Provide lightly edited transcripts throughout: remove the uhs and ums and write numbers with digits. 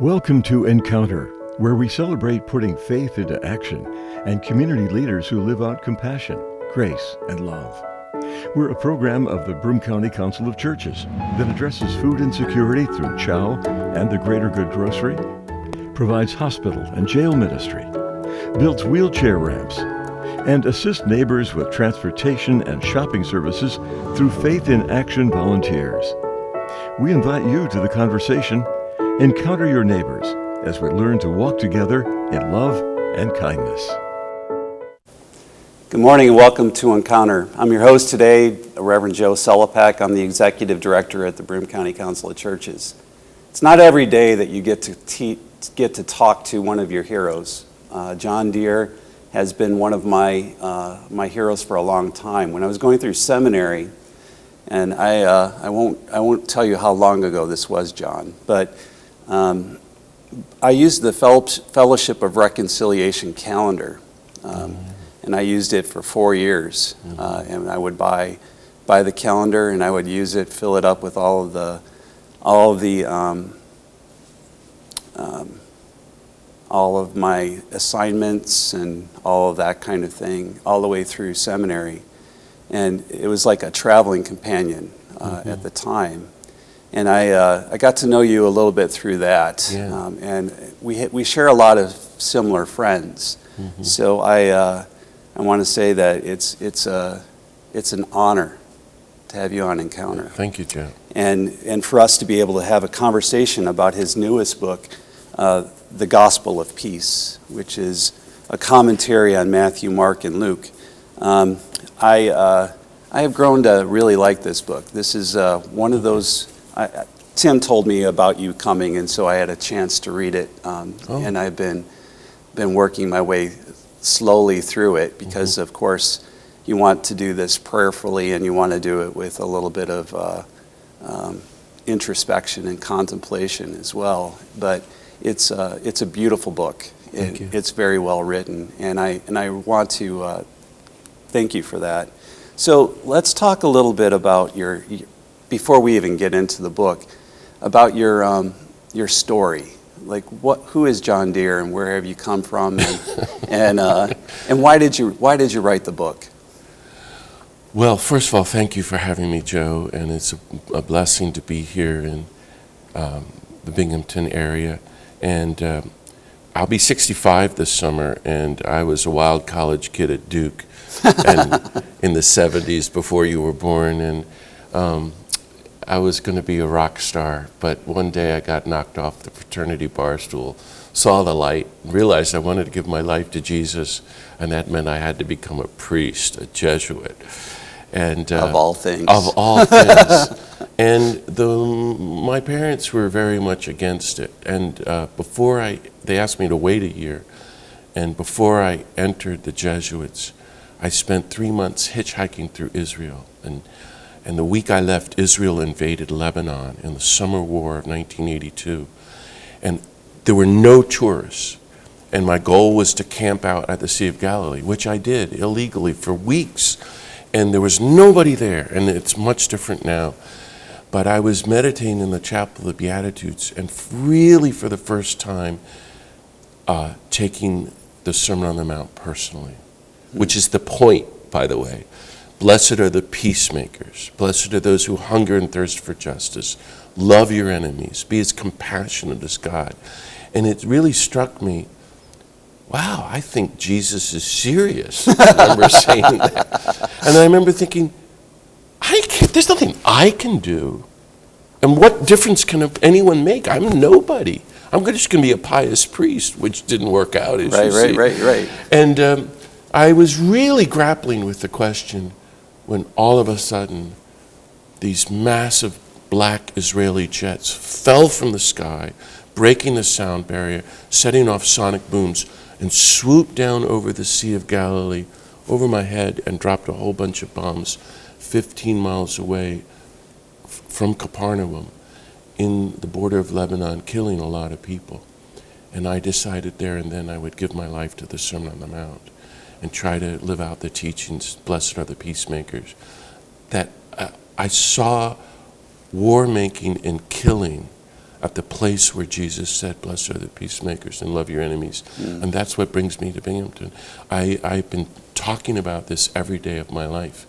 Welcome to Encounter, where we celebrate putting faith into action and community leaders who live out compassion, grace, and love. We're a program of the Broome County Council of Churches that addresses food insecurity through CHOW and the Greater Good Grocery, provides hospital and jail ministry, builds wheelchair ramps, and assists neighbors with transportation and shopping services through Faith in Action volunteers. We invite you to the conversation. Encounter your neighbors as we learn to walk together in love and kindness. Good morning and welcome to Encounter. I'm your host today, Reverend Joe Sellepack. I'm the Executive Director at the Broome County Council of Churches. It's not every day that you get to talk to one of your heroes. John Deere has been one of my heroes for a long time. When I was going through seminary, and I won't tell you how long ago this was, John, but I used the Fellowship of Reconciliation calendar, and I used it for 4 years. And I would buy the calendar, and I would use it, fill it up with all of my assignments and all of that kind of thing, all the way through seminary. And it was like a traveling companion at the time. And I got to know you a little bit through that. Yeah. And we share a lot of similar friends. Mm-hmm. So I want to say that it's an honor to have you on Encounter. Thank you, Joe. And for us to be able to have a conversation about his newest book, The Gospel of Peace, which is a commentary on Matthew, Mark, and Luke. I have grown to really like this book. This is one of those. Tim told me about you coming, and so I had a chance to read it. And I've been working my way slowly through it because, of course, you want to do this prayerfully, and you want to do it with a little bit of introspection and contemplation as well. But it's a beautiful book. It's very well written, and I want to thank you for that. So let's talk a little bit about before we even get into the book, about your story. Like, who is John Deere, and where have you come from, and why did you write the book? Well, first of all, thank you for having me, Joe, and it's a blessing to be here in the Binghamton area. And I'll be 65 this summer, and I was a wild college kid at Duke, and in the 70s before you were born, and I was going to be a rock star, but one day I got knocked off the fraternity bar stool, saw the light, realized I wanted to give my life to Jesus, and that meant I had to become a priest, a Jesuit. And of all things. Of all things. And my parents were very much against it. And they asked me to wait a year, and before I entered the Jesuits, I spent 3 months hitchhiking through Israel. And the week I left, Israel invaded Lebanon in the summer war of 1982. And there were no tourists. And my goal was to camp out at the Sea of Galilee, which I did illegally for weeks. And there was nobody there, and it's much different now. But I was meditating in the Chapel of the Beatitudes, and really for the first time, taking the Sermon on the Mount personally, which is the point, by the way. Blessed are the peacemakers. Blessed are those who hunger and thirst for justice. Love your enemies. Be as compassionate as God. And it really struck me, wow, I think Jesus is serious. I remember saying that. And I remember thinking, there's nothing I can do. And what difference can anyone make? I'm nobody. I'm just going to be a pious priest, which didn't work out, as you see. Right. And I was really grappling with the question when all of a sudden these massive black Israeli jets fell from the sky, breaking the sound barrier, setting off sonic booms, and swooped down over the Sea of Galilee, over my head, and dropped a whole bunch of bombs 15 miles away from Capernaum in the border of Lebanon, killing a lot of people. And I decided there and then I would give my life to the Sermon on the Mount and try to live out the teachings, blessed are the peacemakers, that I saw war making and killing at the place where Jesus said, "Blessed are the peacemakers and love your enemies." And that's what brings me to Binghamton. I've been talking about this every day of my life.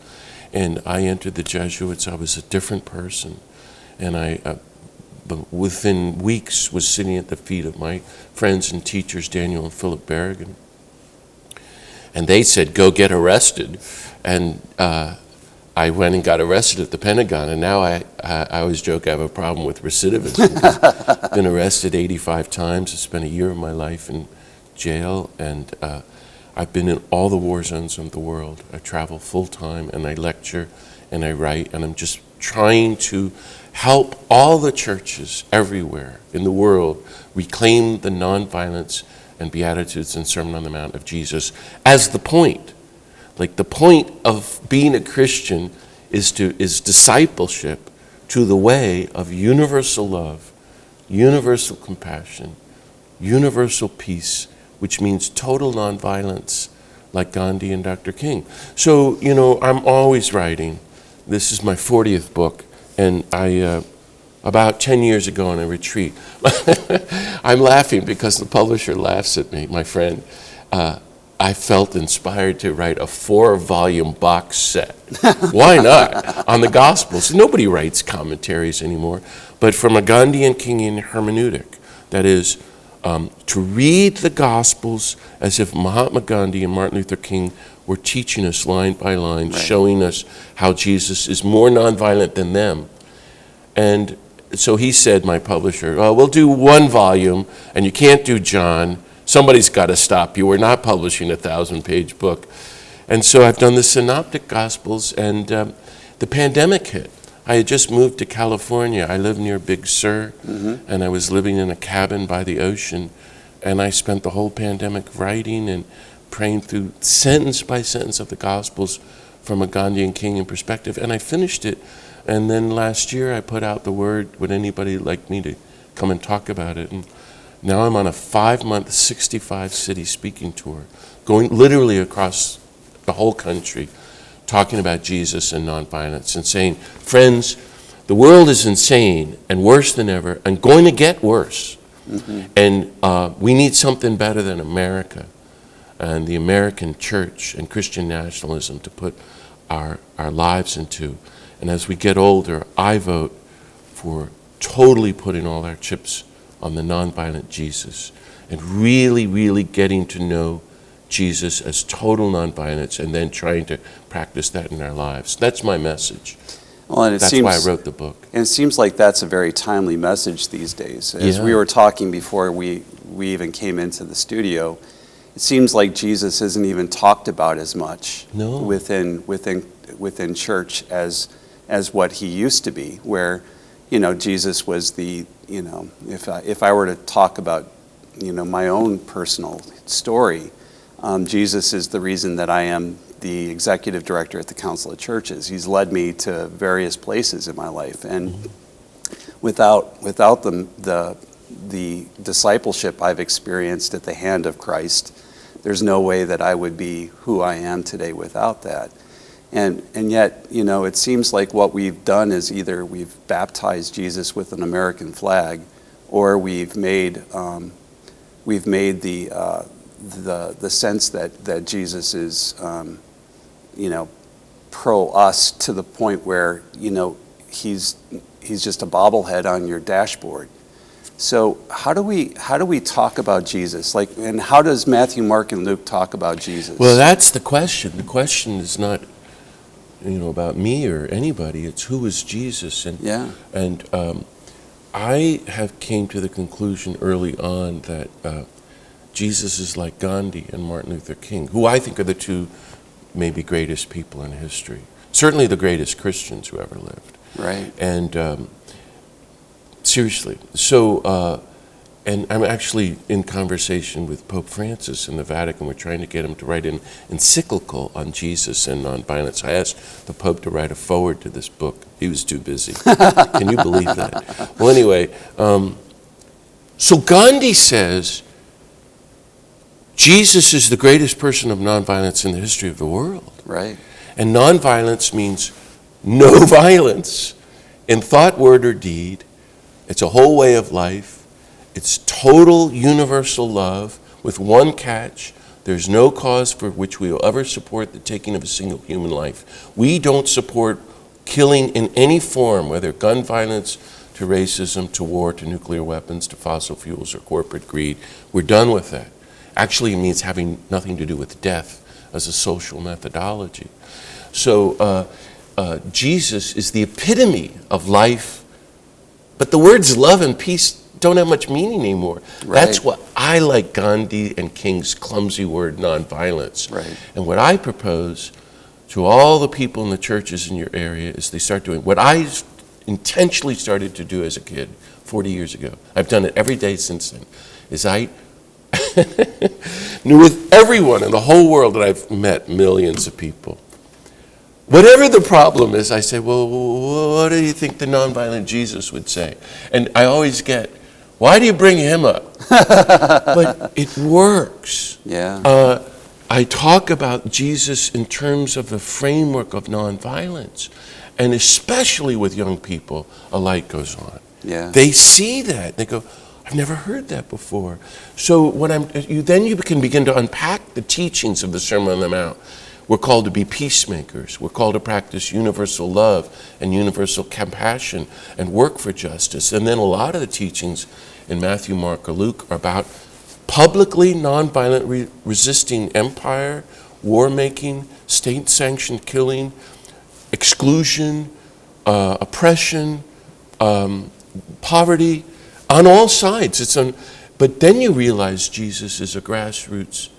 And I entered the Jesuits, I was a different person. And I, within weeks, was sitting at the feet of my friends and teachers, Daniel and Philip Berrigan. And they said, "Go get arrested." And I went and got arrested at the Pentagon, and now I always joke I have a problem with recidivism. I've been arrested 85 times. I spent a year of my life in jail, and I've been in all the war zones of the world. I travel full time, and I lecture, and I write, and I'm just trying to help all the churches everywhere in the world reclaim the nonviolence and Beatitudes and Sermon on the Mount of Jesus as the point. Like the point of being a Christian is discipleship to the way of universal love, universal compassion, universal peace, which means total nonviolence, like Gandhi and Dr. King. So, I'm always writing. This is my 40th book, and I, about 10 years ago on a retreat, I'm laughing because the publisher laughs at me, my friend. I felt inspired to write a 4-volume box set. Why not? On the Gospels. Nobody writes commentaries anymore, but from a Gandhian Kingian hermeneutic. That is, to read the Gospels as if Mahatma Gandhi and Martin Luther King were teaching us line by line, right, showing us how Jesus is more nonviolent than them. And so he said, my publisher, we'll do 1 volume, and you can't do John. Somebody's got to stop you. We're not publishing a 1,000-page book. And so I've done the Synoptic Gospels, and the pandemic hit. I had just moved to California. I live near Big Sur, and I was living in a cabin by the ocean, and I spent the whole pandemic writing and praying through sentence by sentence of the Gospels from a Gandhian Kingian perspective, and I finished it. And then last year I put out the word, would anybody like me to come and talk about it? And now I'm on a 5-month, 65-city speaking tour, going literally across the whole country, talking about Jesus and nonviolence and saying, friends, the world is insane and worse than ever and going to get worse. And we need something better than America and the American church and Christian nationalism to put our lives into. And as we get older, I vote for totally putting all our chips on the nonviolent Jesus and really, really getting to know Jesus as total nonviolence and then trying to practice that in our lives. That's my message. Well, and that's why I wrote the book. And it seems like that's a very timely message these days. As we were talking before we even came into the studio, it seems like Jesus isn't even talked about as much within church as what he used to be, where Jesus was the, if I were to talk about, my own personal story, Jesus is the reason that I am the executive director at the Council of Churches. He's led me to various places in my life, and without the discipleship I've experienced at the hand of Christ, there's no way that I would be who I am today without that. And yet, it seems like what we've done is either we've baptized Jesus with an American flag, or we've made the sense that Jesus is, pro us to the point where he's just a bobblehead on your dashboard. So how do we talk about Jesus? And how does Matthew, Mark, and Luke talk about Jesus? Well, that's the question. The question is not about me or anybody. It's who is Jesus, and I have came to the conclusion early on that Jesus is like Gandhi and Martin Luther King, who I think are the two maybe greatest people in history. Certainly the greatest Christians who ever lived. Right. And seriously, so. And I'm actually in conversation with Pope Francis in the Vatican. We're trying to get him to write an encyclical on Jesus and nonviolence. I asked the Pope to write a foreword to this book. He was too busy. Can you believe that? Well, anyway, so Gandhi says Jesus is the greatest person of nonviolence in the history of the world. Right. And nonviolence means no violence in thought, word, or deed, It's a whole way of life. It's total universal love with one catch. There's no cause for which we will ever support the taking of a single human life. We don't support killing in any form, whether gun violence, to racism, to war, to nuclear weapons, to fossil fuels, or corporate greed. We're done with that. Actually, it means having nothing to do with death as a social methodology. So Jesus is the epitome of life, but the words love and peace don't have much meaning anymore. Right. That's what I like Gandhi and King's clumsy word, nonviolence. Right. And what I propose to all the people in the churches in your area is they start doing what I intentionally started to do as a kid 40 years ago. I've done it every day since then. Is I knew with everyone in the whole world that I've met, millions of people, whatever the problem is, I say, well, what do you think the nonviolent Jesus would say? And I always get, why do you bring him up? But it works. Yeah. I talk about Jesus in terms of the framework of nonviolence, and especially with young people, a light goes on. Yeah. They see that. They go, I've never heard that before. So then you can begin to unpack the teachings of the Sermon on the Mount. We're called to be peacemakers. We're called to practice universal love and universal compassion and work for justice. And then a lot of the teachings in Matthew, Mark, or Luke are about publicly nonviolent resisting empire, war-making, state-sanctioned killing, exclusion, oppression, poverty, on all sides. But then you realize Jesus is a grassroots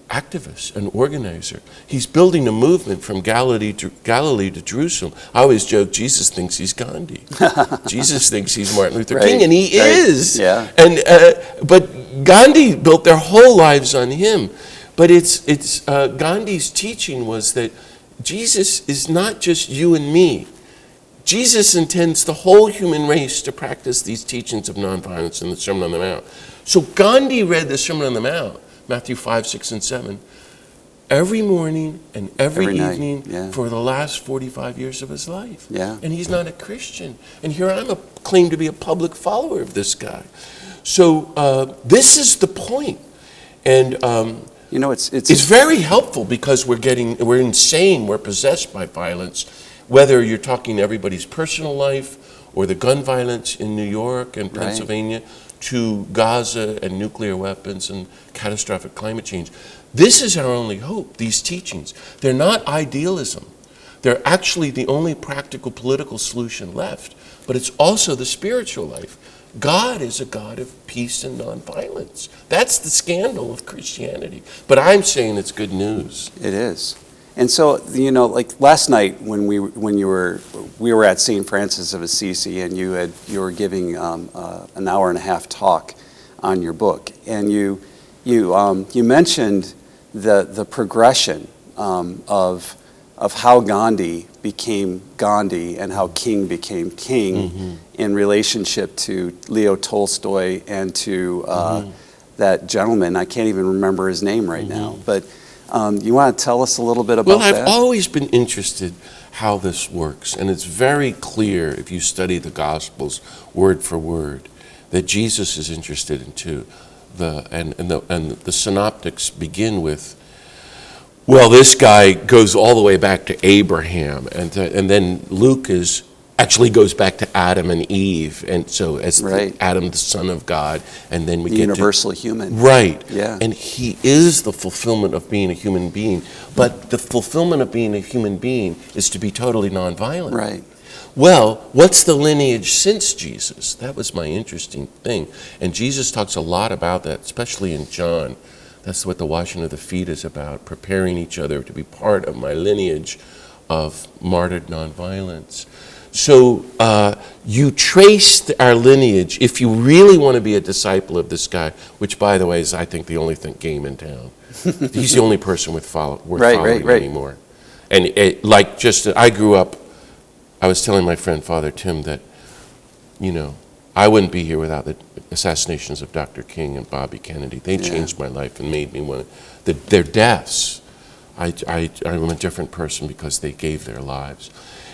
activist, an organizer. He's building a movement from Galilee to Jerusalem. I always joke, Jesus thinks he's Gandhi. Jesus thinks he's Martin Luther King, and he is. Yeah. And but Gandhi built their whole lives on him. But it's Gandhi's teaching was that Jesus is not just you and me. Jesus intends the whole human race to practice these teachings of nonviolence in the Sermon on the Mount. So Gandhi read the Sermon on the Mount, Matthew 5, 6, and 7, every morning and every evening for the last 45 years of his life. Yeah. And he's not a Christian. And here I'm claim to be a public follower of this guy. So this is the point. And you know, it's very helpful because we're insane, we're possessed by violence, whether you're talking everybody's personal life or the gun violence in New York and Pennsylvania, to Gaza and nuclear weapons and catastrophic climate change. This is our only hope, these teachings. They're not idealism. They're actually the only practical political solution left, but it's also the spiritual life. God is a God of peace and nonviolence. That's the scandal of Christianity. But I'm saying it's good news. It is. And so, you know, like last night when we were at St. Francis of Assisi, and you were giving an hour and a half talk on your book, and you mentioned the progression of how Gandhi became Gandhi and how King became King in relationship to Leo Tolstoy and to that gentleman. I can't even remember his name right now, but. You want to tell us a little bit about that? Well, I've always been interested how this works, and it's very clear if you study the Gospels word for word that Jesus is interested in too. And the synoptics begin with, well, this guy goes all the way back to Abraham, and then Luke actually goes back to Adam and Eve, and so as Adam, the son of God, and then we get universal human. Right. Yeah. And he is the fulfillment of being a human being, but the fulfillment of being a human being is to be totally nonviolent. Right. Well, what's the lineage since Jesus? That was my interesting thing, and Jesus talks a lot about that, especially in John. That's what the washing of the feet is about, preparing each other to be part of my lineage of martyred nonviolence. So you trace our lineage, if you really want to be a disciple of this guy, which, by the way, is, I think, the only game in town. He's the only person worth following anymore. And I grew up, I was telling my friend Father Tim that, I wouldn't be here without the assassinations of Dr. King and Bobby Kennedy. They changed my life and made me want to, their deaths. I'm a different person because they gave their lives.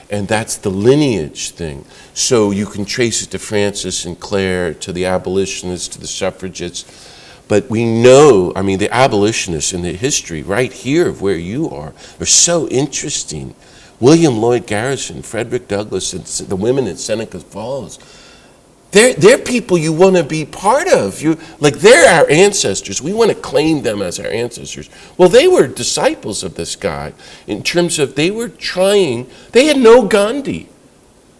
And that's the lineage thing. So you can trace it to Francis and Clare, to the abolitionists, to the suffragists. But we know, I mean, the abolitionists in the history right here of where you are so interesting. William Lloyd Garrison, Frederick Douglass, and the women at Seneca Falls. They're people you want to be part of. They're our ancestors. We want to claim them as our ancestors. Well, they were disciples of this guy in terms of they had no Gandhi.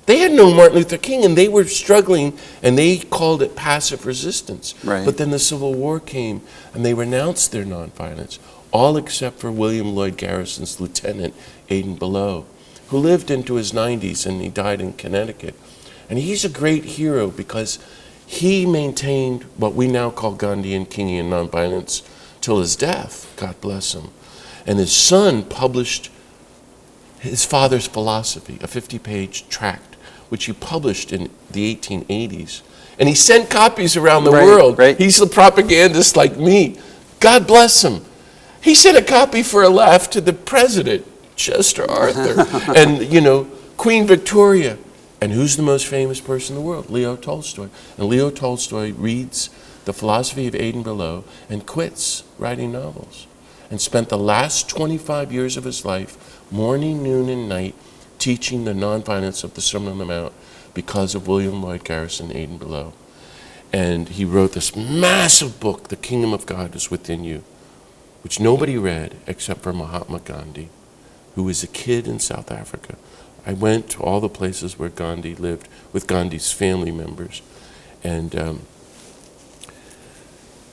They had no Martin Luther King, and they were struggling, and they called it passive resistance. Right. But then the Civil War came, and they renounced their nonviolence, all except for William Lloyd Garrison's lieutenant, Aidan Below, who lived into his 90s, and he died in Connecticut. And he's a great hero because he maintained what we now call Gandhian, Kingian nonviolence till his death, God bless him. And his son published his father's philosophy, a 50-page tract, which he published in the 1880s. And he sent copies around the world. Right. He's a propagandist like me. God bless him. He sent a copy for a laugh to the president, Chester Arthur, and, Queen Victoria. And who's the most famous person in the world? Leo Tolstoy. And Leo Tolstoy reads the philosophy of Aidan Below and quits writing novels and spent the last 25 years of his life, morning, noon, and night, teaching the nonviolence of the Sermon on the Mount because of William Lloyd Garrison, Aidan Below. And he wrote this massive book, The Kingdom of God is Within You, which nobody read except for Mahatma Gandhi, who was a kid in South Africa. I went to all the places where Gandhi lived with Gandhi's family members. And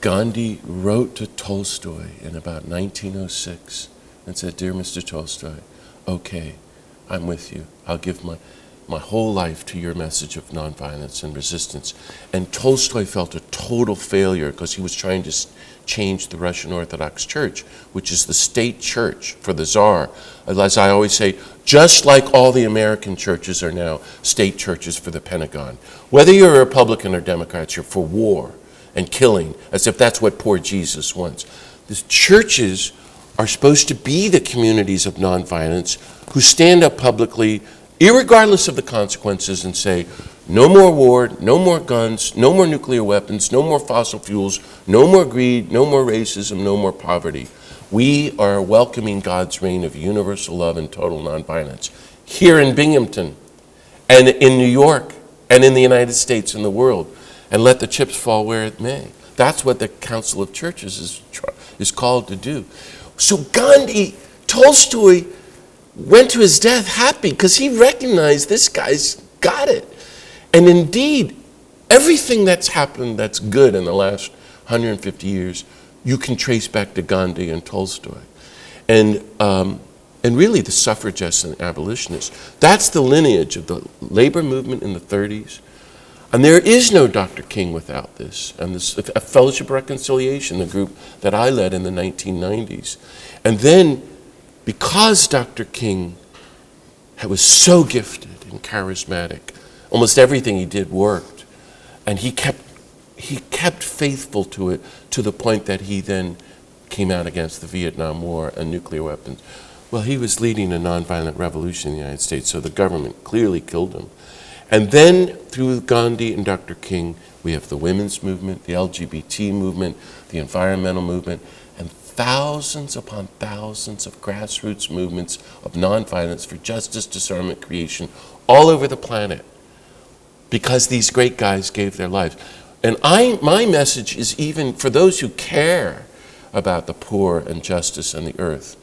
Gandhi wrote to Tolstoy in about 1906 and said, "Dear Mr. Tolstoy, okay, I'm with you. I'll give my whole life to your message of nonviolence and resistance." And Tolstoy felt a total failure because he was trying to change the Russian Orthodox Church, which is the state church for the Tsar. As I always say, just like all the American churches are now state churches for the Pentagon. Whether you're a Republican or Democrat, you're for war and killing, as if that's what poor Jesus wants. The churches are supposed to be the communities of nonviolence who stand up publicly, irregardless of the consequences, and say, no more war, no more guns, no more nuclear weapons, no more fossil fuels, no more greed, no more racism, no more poverty. We are welcoming God's reign of universal love and total nonviolence here in Binghamton and in New York and in the United States and the world, and let the chips fall where it may. That's what the Council of Churches is called to do. So Tolstoy went to his death happy because he recognized this guy's got it. And indeed, everything that's happened that's good in the last 150 years, you can trace back to Gandhi and Tolstoy. And really the suffragists and abolitionists. That's the lineage of the labor movement in the 30s. And there is no Dr. King without this. And this Fellowship of Reconciliation, the group that I led in the 1990s. And then, because Dr. King was so gifted and charismatic, almost everything he did worked, and he kept faithful to it to the point that he then came out against the Vietnam War and nuclear weapons. Well, he was leading a nonviolent revolution in the United States, so the government clearly killed him. And then through Gandhi and Dr. King, we have the women's movement, the LGBT movement, the environmental movement, and thousands upon thousands of grassroots movements of nonviolence for justice, disarmament, creation, all over the planet, because these great guys gave their lives. And my message is even for those who care about the poor and justice and the earth,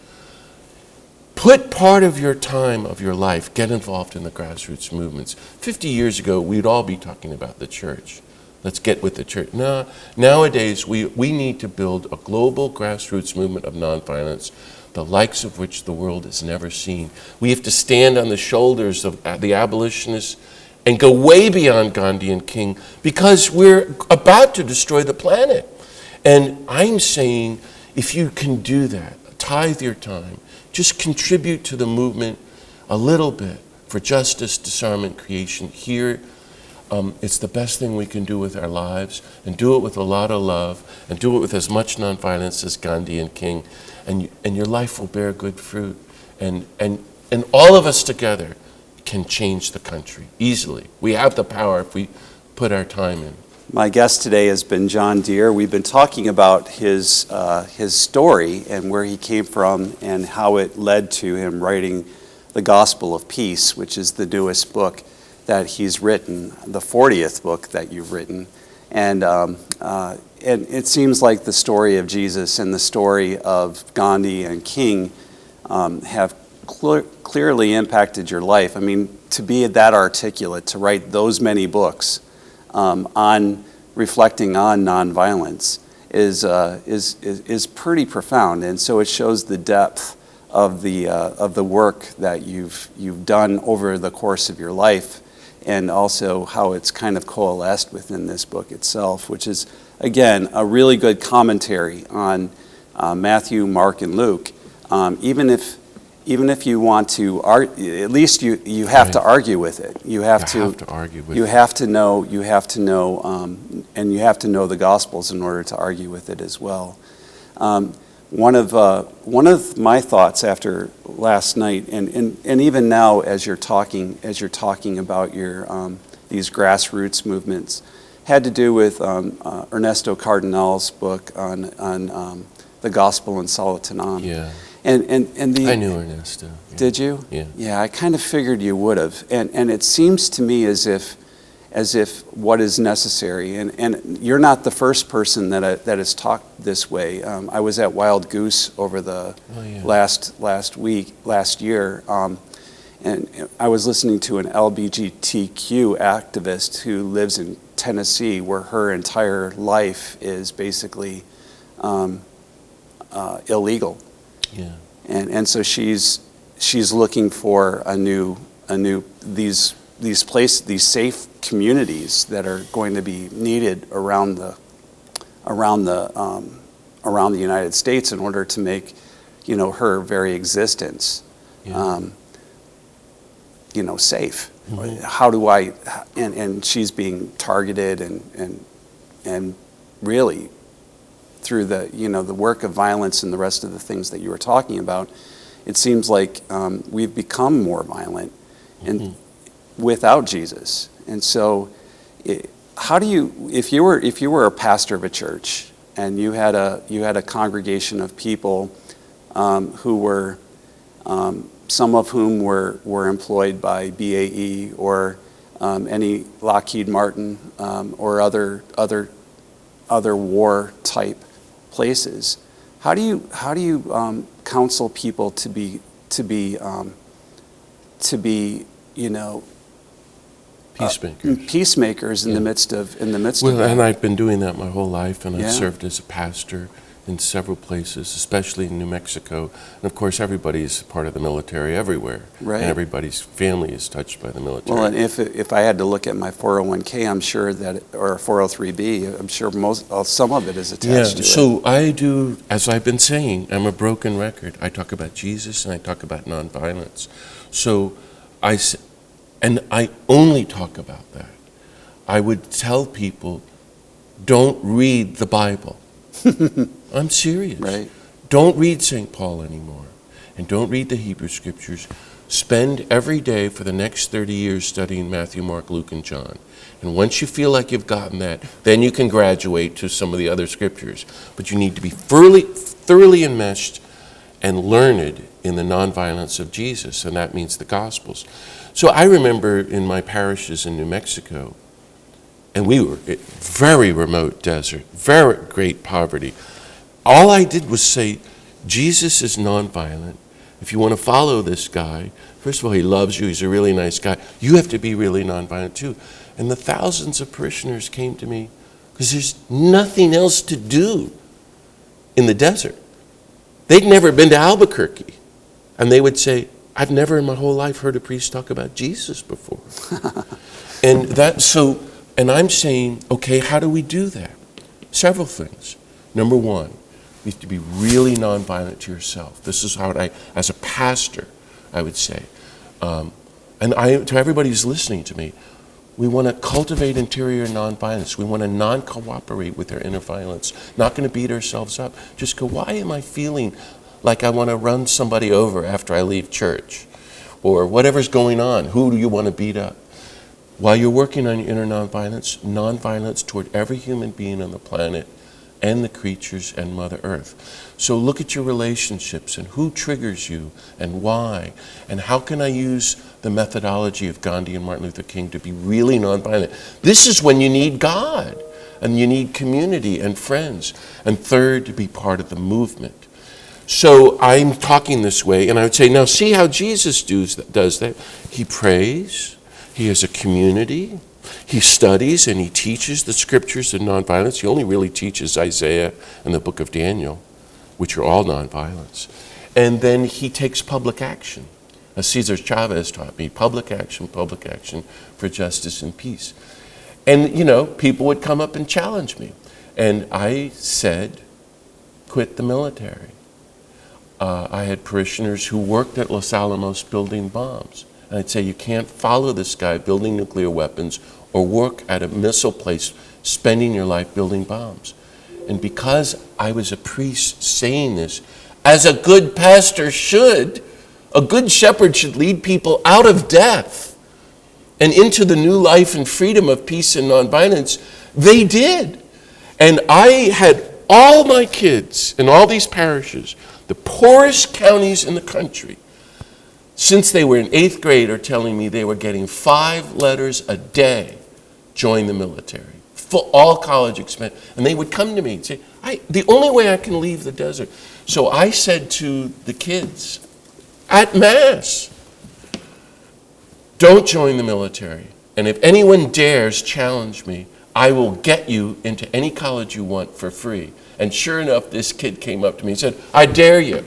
put part of your time of your life, get involved in the grassroots movements. 50 years ago, we'd all be talking about the church. Let's get with the church. No, nowadays, we need to build a global grassroots movement of nonviolence, the likes of which the world has never seen. We have to stand on the shoulders of the abolitionists and go way beyond Gandhi and King, because we're about to destroy the planet. And I'm saying, if you can do that, tithe your time, just contribute to the movement a little bit for justice, disarmament, creation here. It's the best thing we can do with our lives, and do it with a lot of love, and do it with as much nonviolence as Gandhi and King, and your life will bear good fruit. And all of us together can change the country easily. We have the power if we put our time in. My guest today has been John Deere. We've been talking about his story and where he came from and how it led to him writing the Gospel of Peace, which is the newest book that he's written, the 40th book that you've written. And it seems like the story of Jesus and the story of Gandhi and King have clearly impacted your life. I mean, to be that articulate, to write those many books on reflecting on nonviolence is pretty profound, and so it shows the depth of the work that you've done over the course of your life, and also how it's kind of coalesced within this book itself, which is again a really good commentary on Matthew, Mark, and Luke. Even if you want to argue, at least you have to argue with it. You have to argue with it. You have to know, and you have to know the Gospels in order to argue with it as well. One of my thoughts after last night, and even now as you're talking about your these grassroots movements, had to do with Ernesto Cardenal's book on the Gospel in Solitanam. Yeah. And I knew Ernesto. Yeah. Did you? Yeah. Yeah, I kind of figured you would have. And it seems to me as if what is necessary, and you're not the first person that has talked this way. I was at Wild Goose over the last year, and I was listening to an LGBTQ activist who lives in Tennessee, where her entire life is basically illegal. Yeah. And so she's looking for these safe communities that are going to be needed around the United States in order to make her very existence safe. Mm-hmm. How do I and she's being targeted and really through the work of violence and the rest of the things that you were talking about, it seems like we've become more violent and without Jesus. And so, how do you, if you were a pastor of a church and you had a congregation of people who were some of whom were employed by BAE or any Lockheed Martin or other war type places, how do you counsel people to be peacemakers in the midst of that? And I've been doing that my whole life, and I've Yeah. served as a pastor in several places, especially in New Mexico. And of course, everybody's part of the military everywhere. Right. And everybody's family is touched by the military. Well, and if I had to look at my 401k, I'm sure that, or 403b, I'm sure some of it is attached to it. So I do, as I've been saying, I'm a broken record. I talk about Jesus and I talk about nonviolence. So I only talk about that. I would tell people, don't read the Bible. I'm serious. Right. Don't read St. Paul anymore, and don't read the Hebrew Scriptures. Spend every day for the next 30 years studying Matthew, Mark, Luke, and John. And once you feel like you've gotten that, then you can graduate to some of the other Scriptures. But you need to be thoroughly enmeshed and learned in the nonviolence of Jesus, and that means the Gospels. So I remember in my parishes in New Mexico, and we were in very remote desert, very great poverty. All I did was say, Jesus is nonviolent. If you want to follow this guy, first of all, he loves you, he's a really nice guy. You have to be really nonviolent too. And the thousands of parishioners came to me because there's nothing else to do in the desert. They'd never been to Albuquerque. And they would say, I've never in my whole life heard a priest talk about Jesus before. And I'm saying, okay, how do we do that? Several things. Number one, you have to be really nonviolent to yourself. This is how as a pastor, I would say. To everybody who's listening to me, we want to cultivate interior nonviolence. We want to non-cooperate with our inner violence. Not going to beat ourselves up. Just go, why am I feeling like I want to run somebody over after I leave church? or whatever's going on. Who do you want to beat up? While you're working on your inner nonviolence toward every human being on the planet and the creatures and Mother Earth. So look at your relationships and who triggers you and why, and how can I use the methodology of Gandhi and Martin Luther King to be really nonviolent. This is when you need God and you need community and friends. And third, to be part of the movement. So I'm talking this way, and I would say, now see how Jesus does that. He prays, he has a community, he studies and he teaches the scriptures of nonviolence. He only really teaches Isaiah and the book of Daniel, which are all nonviolence. And then he takes public action. As Cesar Chavez taught me, public action for justice and peace. And, you know, people would come up and challenge me. And I said, quit the military. I had parishioners who worked at Los Alamos building bombs. And I'd say, you can't follow this guy building nuclear weapons or work at a missile place spending your life building bombs. And because I was a priest saying this, as a good pastor should, a good shepherd should lead people out of death and into the new life and freedom of peace and nonviolence, they did. And I had all my kids in all these parishes, the poorest counties in the country, since they were in 8th grade, are telling me they were getting 5 letters a day, join the military, for all college expense. And they would come to me and say, the only way I can leave the desert. So I said to the kids at Mass, don't join the military. And if anyone dares challenge me, I will get you into any college you want for free. And sure enough, this kid came up to me and said, I dare you.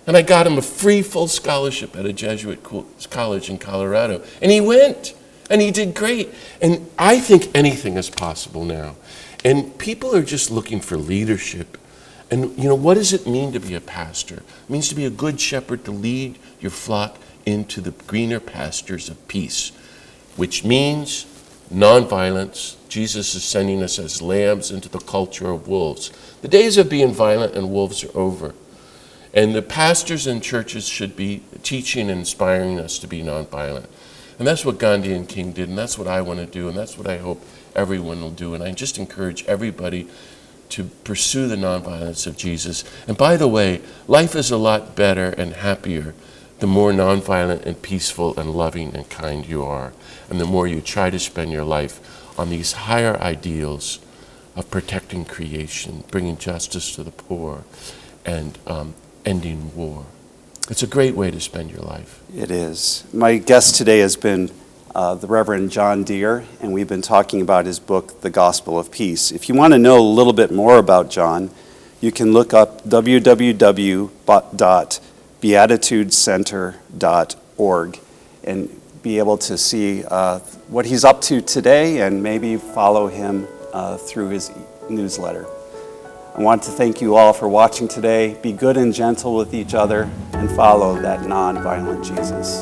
And I got him a free full scholarship at a Jesuit college in Colorado. And he went, and he did great. And I think anything is possible now. And people are just looking for leadership. And, you know, what does it mean to be a pastor? It means to be a good shepherd, to lead your flock into the greener pastures of peace, which means nonviolence. Jesus is sending us as lambs into the culture of wolves. The days of being violent and wolves are over. And the pastors and churches should be teaching and inspiring us to be nonviolent. And that's what Gandhi and King did, and that's what I want to do, and that's what I hope everyone will do. And I just encourage everybody to pursue the nonviolence of Jesus. And by the way, life is a lot better and happier the more nonviolent and peaceful and loving and kind you are, and the more you try to spend your life on these higher ideals of protecting creation, bringing justice to the poor, and ending war. It's a great way to spend your life. It is. My guest today has been the Reverend John Deere, and we've been talking about his book, The Gospel of Peace. If you want to know a little bit more about John, you can look up www.beatitudecenter.org and be able to see what he's up to today and maybe follow him through his newsletter. I want to thank you all for watching today. Be good and gentle with each other and follow that nonviolent Jesus.